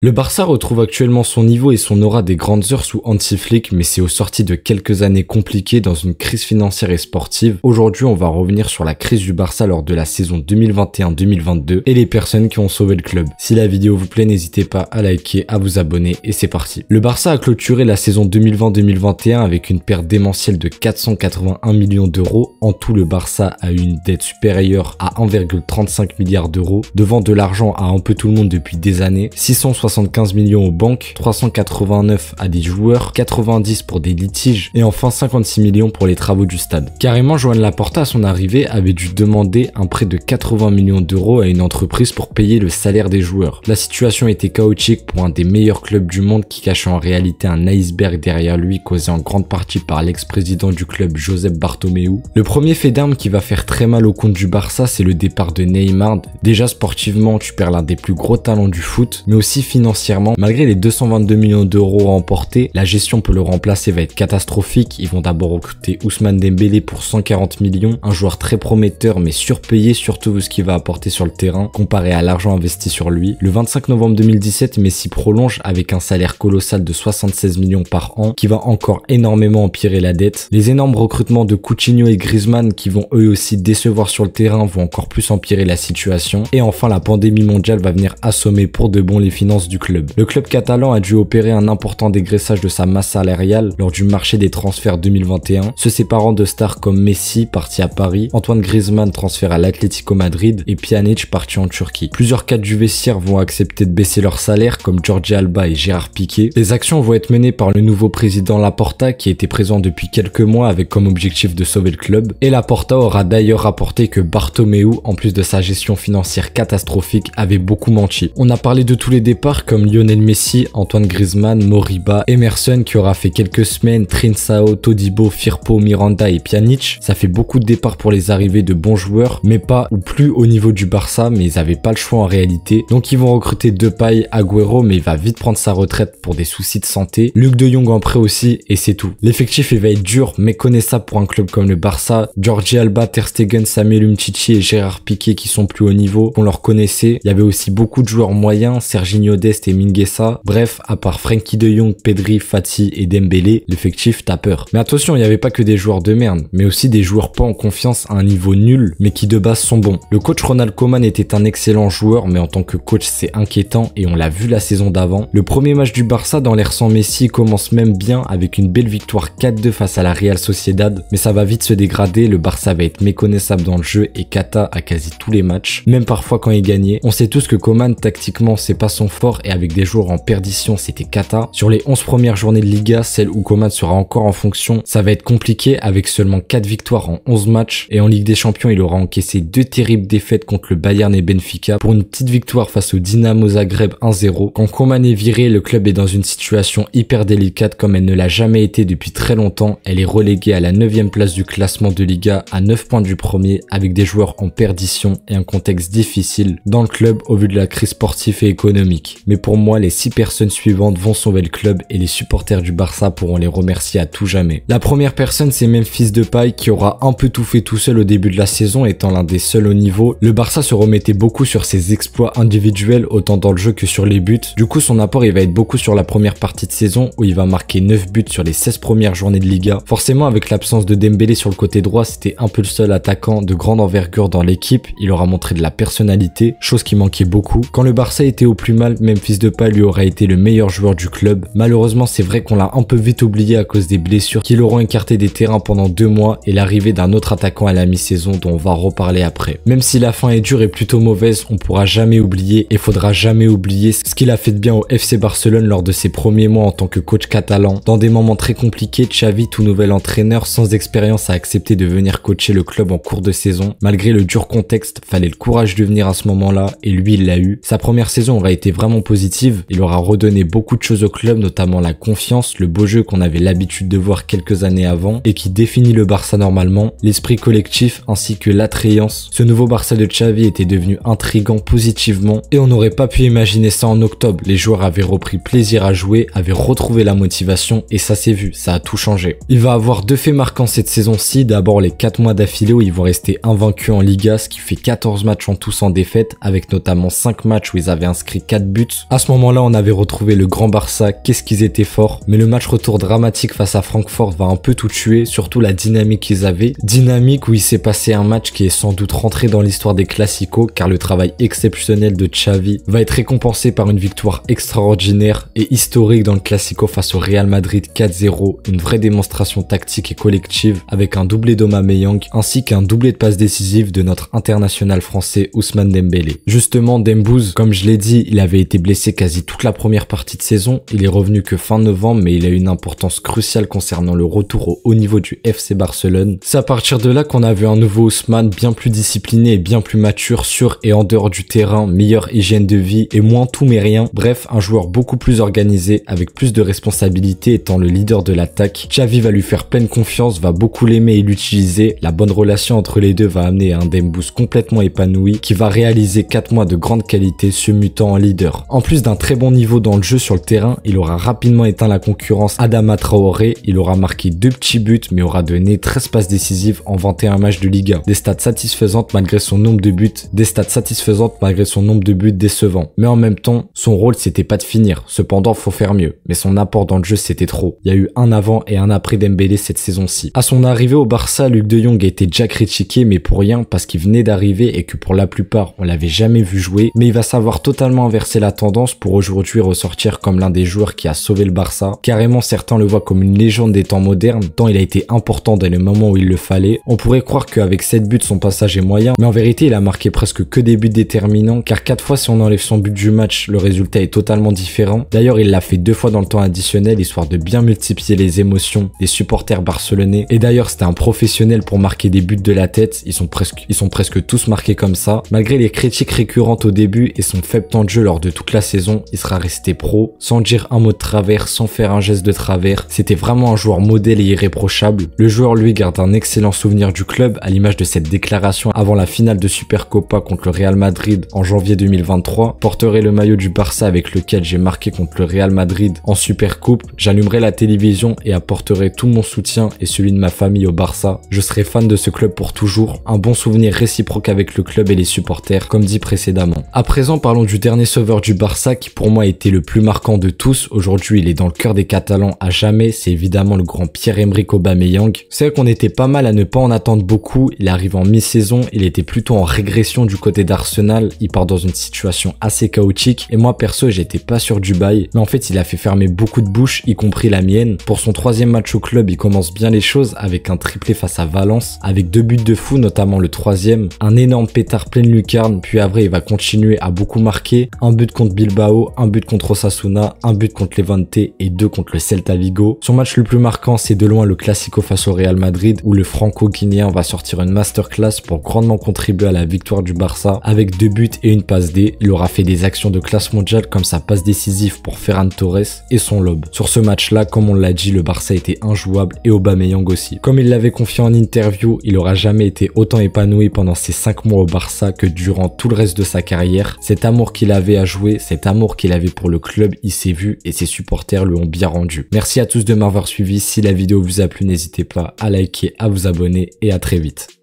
Le Barça retrouve actuellement son niveau et son aura des grandes heures sous Hansi Flick, mais c'est au sorti de quelques années compliquées dans une crise financière et sportive. Aujourd'hui, on va revenir sur la crise du Barça lors de la saison 2021-2022 et les personnes qui ont sauvé le club. Si la vidéo vous plaît, n'hésitez pas à liker, à vous abonner et c'est parti. Le Barça a clôturé la saison 2020-2021 avec une perte démentielle de 481 millions d'euros. En tout, le Barça a eu une dette supérieure à 1,35 milliard d'euros, devant de l'argent à un peu tout le monde depuis des années, 675 millions aux banques, 389 à des joueurs, 90 pour des litiges et enfin 56 millions pour les travaux du stade. Carrément, Joan Laporta à son arrivée avait dû demander un prêt de 80 millions d'euros à une entreprise pour payer le salaire des joueurs. La situation était chaotique pour un des meilleurs clubs du monde qui cachait en réalité un iceberg derrière lui causé en grande partie par l'ex-président du club Josep Bartomeu. Le premier fait d'armes qui va faire très mal au compte du Barça, c'est le départ de Neymar. Déjà sportivement, tu perds l'un des plus gros talents du foot, mais aussi financièrement, malgré les 222 millions d'euros remportés, la gestion pour le remplacer va être catastrophique. Ils vont d'abord recruter Ousmane Dembélé pour 140 millions, un joueur très prometteur mais surpayé surtout vu ce qu'il va apporter sur le terrain comparé à l'argent investi sur lui. Le 25 novembre 2017, Messi prolonge avec un salaire colossal de 76 millions par an qui va encore énormément empirer la dette. Les énormes recrutements de Coutinho et Griezmann qui vont eux aussi décevoir sur le terrain vont encore plus empirer la situation. Et enfin, la pandémie mondiale va venir assommer pour de bon les finances du club. Le club catalan a dû opérer un important dégraissage de sa masse salariale lors du marché des transferts 2021, se séparant de stars comme Messi parti à Paris, Antoine Griezmann transféré à l'Atlético Madrid et Pjanic parti en Turquie. Plusieurs cadres du vestiaire vont accepter de baisser leur salaire comme Jordi Alba et Gérard Piqué. Les actions vont être menées par le nouveau président Laporta qui était présent depuis quelques mois avec comme objectif de sauver le club. Et Laporta aura d'ailleurs rapporté que Bartomeu, en plus de sa gestion financière catastrophique, avait beaucoup menti. On a parlé de tous les départs comme Lionel Messi, Antoine Griezmann, Moriba, Emerson qui aura fait quelques semaines, Trincao, Todibo, Firpo, Miranda et Pjanic. Ça fait beaucoup de départs pour les arrivées de bons joueurs, mais pas ou plus au niveau du Barça, mais ils avaient pas le choix en réalité. Donc ils vont recruter Depay, Agüero, mais il va vite prendre sa retraite pour des soucis de santé. Luc de Jong en prêt aussi, et c'est tout. L'effectif il va être dur, mais connaissable pour un club comme le Barça. Jordi Alba, Ter Stegen, Samuel Umtiti et Gérard Piqué qui sont plus haut niveau, on leur connaissait. Il y avait aussi beaucoup de joueurs moyens, Serginho Dest et Mingueza. Bref, à part Frenkie de Jong, Pedri, Fati et Dembélé, l'effectif t'a peur. Mais attention, il n'y avait pas que des joueurs de merde, mais aussi des joueurs pas en confiance à un niveau nul, mais qui de base sont bons. Le coach Ronald Koeman était un excellent joueur, mais en tant que coach c'est inquiétant et on l'a vu la saison d'avant. Le premier match du Barça dans l'ère sans Messi commence même bien avec une belle victoire 4-2 face à la Real Sociedad, mais ça va vite se dégrader, le Barça va être méconnaissable dans le jeu et cata à quasi tous les matchs, même parfois quand il gagnait. On sait tous que Koeman tactiquement c'est pas son fort et avec des joueurs en perdition c'était cata. Sur les 11 premières journées de Liga, celle où Koeman sera encore en fonction, ça va être compliqué avec seulement 4 victoires en 11 matchs et en Ligue des Champions il aura encaissé 2 terribles défaites contre le Bayern et Benfica pour une petite victoire face au Dinamo Zagreb 1-0. Quand Koeman est viré, le club est dans une situation hyper délicate comme elle ne l'a jamais été depuis très longtemps. Elle est reléguée à la 9e place du classement de Liga à 9 points du premier avec des joueurs en perdition et un contexte difficile dans le club au vu de la crise sportive et économique. Mais pour moi, les 6 personnes suivantes vont sauver le club et les supporters du Barça pourront les remercier à tout jamais. La première personne, c'est Memphis Depay qui aura un peu tout fait tout seul au début de la saison étant l'un des seuls au niveau. Le Barça se remettait beaucoup sur ses exploits individuels autant dans le jeu que sur les buts. Du coup, son apport il va être beaucoup sur la première partie de saison où il va marquer 9 buts sur les 16 premières journées de Liga. Forcément, avec l'absence de Dembélé sur le côté droit, c'était un peu le seul attaquant de grande envergure dans l'équipe. Il aura montré de la personnalité, chose qui manquait beaucoup. Quand le Barça était au plus mal, Memphis Depay lui aura été le meilleur joueur du club. Malheureusement, c'est vrai qu'on l'a un peu vite oublié à cause des blessures qui l'auront écarté des terrains pendant 2 mois et l'arrivée d'un autre attaquant à la mi-saison dont on va reparler après. Même si la fin est dure et plutôt mauvaise, on pourra jamais oublier et faudra jamais oublier ce qu'il a fait de bien au FC Barcelone lors de ses premiers mois en tant que coach catalan. Dans des moments très compliqués, Xavi, tout nouvel entraîneur sans expérience, a accepté de venir coacher le club en cours de saison. Malgré le dur contexte, fallait le courage de venir à ce moment-là et lui il l'a eu. Sa première saison aura été vraiment positive, il aura redonné beaucoup de choses au club, notamment la confiance, le beau jeu qu'on avait l'habitude de voir quelques années avant et qui définit le Barça normalement, l'esprit collectif ainsi que l'attrayance. Ce nouveau Barça de Xavi était devenu intriguant positivement et on n'aurait pas pu imaginer ça en octobre. Les joueurs avaient repris plaisir à jouer, avaient retrouvé la motivation et ça s'est vu, ça a tout changé. Il va avoir 2 faits marquants cette saison-ci, d'abord les 4 mois d'affilée où ils vont rester invaincus en Liga, ce qui fait 14 matchs en tout sans défaite avec notamment 5 matchs où ils avaient inscrit 4 buts, tous. À ce moment-là, on avait retrouvé le grand Barça, qu'est-ce qu'ils étaient forts, mais le match retour dramatique face à Francfort va un peu tout tuer, surtout la dynamique qu'ils avaient. Dynamique où il s'est passé un match qui est sans doute rentré dans l'histoire des Clasico, car le travail exceptionnel de Xavi va être récompensé par une victoire extraordinaire et historique dans le Clasico face au Real Madrid 4-0, une vraie démonstration tactique et collective avec un doublé d'Aubameyang ainsi qu'un doublé de passes décisives de notre international français Ousmane Dembélé. Justement, Dembouz, comme je l'ai dit, il avait été blessé quasi toute la première partie de saison, il est revenu que fin novembre mais il a une importance cruciale concernant le retour au haut niveau du FC Barcelone. C'est à partir de là qu'on a vu un nouveau Ousmane bien plus discipliné et bien plus mature sur et en dehors du terrain, meilleure hygiène de vie et moins tout mais rien. Bref, un joueur beaucoup plus organisé avec plus de responsabilités étant le leader de l'attaque. Xavi va lui faire pleine confiance, va beaucoup l'aimer et l'utiliser. La bonne relation entre les deux va amener un Dembouz complètement épanoui qui va réaliser 4 mois de grande qualité se mutant en leader. En plus d'un très bon niveau dans le jeu sur le terrain, il aura rapidement éteint la concurrence Adama Traoré. Il aura marqué 2 petits buts mais aura donné 13 passes décisives en 21 matchs de Liga. Des stats satisfaisantes malgré son nombre de buts, décevants. Mais en même temps, son rôle c'était pas de finir. Cependant, faut faire mieux. Mais son apport dans le jeu c'était trop. Il y a eu un avant et un après Dembélé cette saison-ci. À son arrivée au Barça, Luc de Jong a été déjà critiqué mais pour rien parce qu'il venait d'arriver et que pour la plupart on l'avait jamais vu jouer. Mais il va savoir totalement inverser la tendance pour aujourd'hui ressortir comme l'un des joueurs qui a sauvé le Barça. Carrément, certains le voient comme une légende des temps modernes tant il a été important dans les moments où il le fallait. On pourrait croire qu'avec 7 buts son passage est moyen, mais en vérité il a marqué presque que des buts déterminants car 4 fois si on enlève son but du match, le résultat est totalement différent. D'ailleurs il l'a fait 2 fois dans le temps additionnel histoire de bien multiplier les émotions des supporters barcelonais. Et d'ailleurs c'était un professionnel pour marquer des buts de la tête, ils sont presque tous marqués comme ça. Malgré les critiques récurrentes au début et son faible temps de jeu lors de toute la saison, il sera resté pro, sans dire un mot de travers, sans faire un geste de travers. C'était vraiment un joueur modèle et irréprochable. Le joueur lui garde un excellent souvenir du club à l'image de cette déclaration avant la finale de Supercopa contre le Real Madrid en janvier 2023. Porterai le maillot du Barça avec lequel j'ai marqué contre le Real Madrid en Supercoupe. J'allumerai la télévision et apporterai tout mon soutien et celui de ma famille au Barça. Je serai fan de ce club pour toujours. Un bon souvenir réciproque avec le club et les supporters, comme dit précédemment. À présent, parlons du dernier sauveur du Barça qui pour moi était le plus marquant de tous. Aujourd'hui, il est dans le cœur des Catalans à jamais. C'est évidemment le grand Pierre-Emerick Aubameyang. C'est vrai qu'on était pas mal à ne pas en attendre beaucoup. Il arrive en mi-saison. Il était plutôt en régression du côté d'Arsenal. Il part dans une situation assez chaotique. Et moi, perso, j'étais pas sûr du bail. Mais en fait, il a fait fermer beaucoup de bouches, y compris la mienne. Pour son 3e match au club, il commence bien les choses avec un triplé face à Valence, avec 2 buts de fou, notamment le 3e. Un énorme pétard pleine lucarne. Puis après, il va continuer à beaucoup marquer. Un but contre Bilbao, un but contre Osasuna, un but contre Levante et 2 contre le Celta Vigo. Son match le plus marquant, c'est de loin le Clasico face au Real Madrid où le franco-guinéen va sortir une masterclass pour grandement contribuer à la victoire du Barça avec 2 buts et une passe D. Il aura fait des actions de classe mondiale comme sa passe décisive pour Ferran Torres et son lob. Sur ce match-là, comme on l'a dit, le Barça était injouable et Aubameyang aussi. Comme il l'avait confié en interview, il aura jamais été autant épanoui pendant ses 5 mois au Barça que durant tout le reste de sa carrière. Cet amour qu'il avait à jouer, cet amour qu'il avait pour le club, il s'est vu et ses supporters lui ont bien rendu. Merci à tous de m'avoir suivi. Si la vidéo vous a plu, n'hésitez pas à liker, à vous abonner et à très vite.